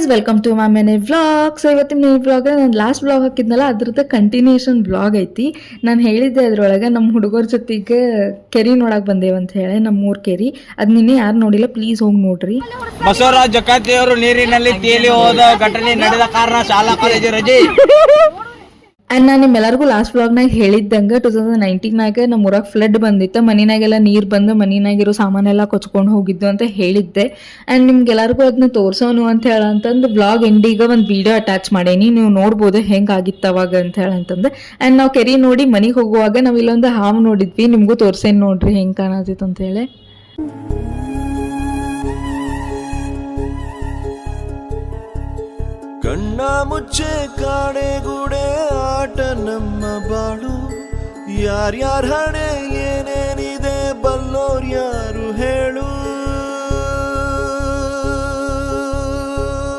Guys, welcome to my mini vlog. So ಇವತ್ತಿನ mini vlog ನಾನು last vlog ಹಾಕಿದ್ನಲ್ಲ ಅದ್ರದ್ದು ಕಂಟಿನ್ಯೂಷನ್ ವ್ಲಾಗ್ ಐತಿ. ನಾನು ಹೇಳಿದ್ದೆ ಅದ್ರೊಳಗೆ ನಮ್ಮ ಹುಡುಗರ ಜೊತೆಗೆ ಕೆರಿ ನೋಡಕ್ ಬಂದೇವ ಅಂತ ಹೇಳಿ, ನಮ್ಮ ಊರ್ ಕೆರಿ. ಅದ್ ನಿನ್ನೆ ಯಾರು ನೋಡಿಲ್ಲ, ಪ್ಲೀಸ್ ಹೋಗಿ ನೋಡ್ರಿ. ಬಸವರಾಜ್ ಜಕಾತಿಯವರು ನೀರಿನಲ್ಲಿ ತೇಲಿ ಹೋದ ಘಟನೆ ನಡೆದ ಕಾರಣ ಶಾಲಾ ಕಾಲೇಜು ರಜೆ. ಆ್ಯಂಡ್ ನಾನು ನಿಮ್ಮೆಲ್ಲರಿಗೂ ಲಾಸ್ಟ್ ವ್ಲಾಗ್ನಾಗ ಹೇಳಿದ್ದಂಗೆ 2019 ನಮ್ಮ ಊರಾಗ ಫ್ಲಡ್ ಬಂದಿತ್ತು. ಮನಿನಾಗೆಲ್ಲ ನೀರು ಬಂದು ಮನಿನಾಗಿರೋ ಸಾಮಾನೆಲ್ಲ ಕೊಚ್ಕೊಂಡು ಹೋಗಿದ್ದು ಅಂತ ಹೇಳಿದ್ದೆ. ಆ್ಯಂಡ್ ನಿಮ್ಗೆಲ್ಲರಿಗೂ ಅದನ್ನ ತೋರ್ಸೋನು ಅಂತ ಹೇಳಂತಂದು ವ್ಲಾಗ್ ಎಂಡಿಗೆ ಒಂದು ವಿಡಿಯೋ ಅಟ್ಯಾಚ್ ಮಾಡೀನಿ, ನೀವು ನೋಡ್ಬೋದು ಹೆಂಗಾಗಿತ್ತು ಅವಾಗ ಅಂತ ಹೇಳಂತಂದು. ಆ್ಯಂಡ್ ನಾವು ಕೆರಿ ನೋಡಿ ಮನೆಗೆ ಹೋಗುವಾಗ ನಾವು ಇಲ್ಲೊಂದು ಹಾವು ನೋಡಿದ್ವಿ, ನಿಮಗೂ ತೋರ್ಸೇನು ನೋಡ್ರಿ ಹೆಂಗೆ ಕಾಣತಿತ್ತು ಅಂತ ಹೇಳಿ. ಕಣ್ಣ ಮುಚ್ಚೆ ಕಾಡೆಗೂಡೆ ಆಟ ನಮ್ಮ ಬಾಳು, ಯಾರ್ಯಾರ ಹಣೆ ಏನೇನಿದೆ ಬಲ್ಲೋರ್ ಯಾರು ಹೇಳು.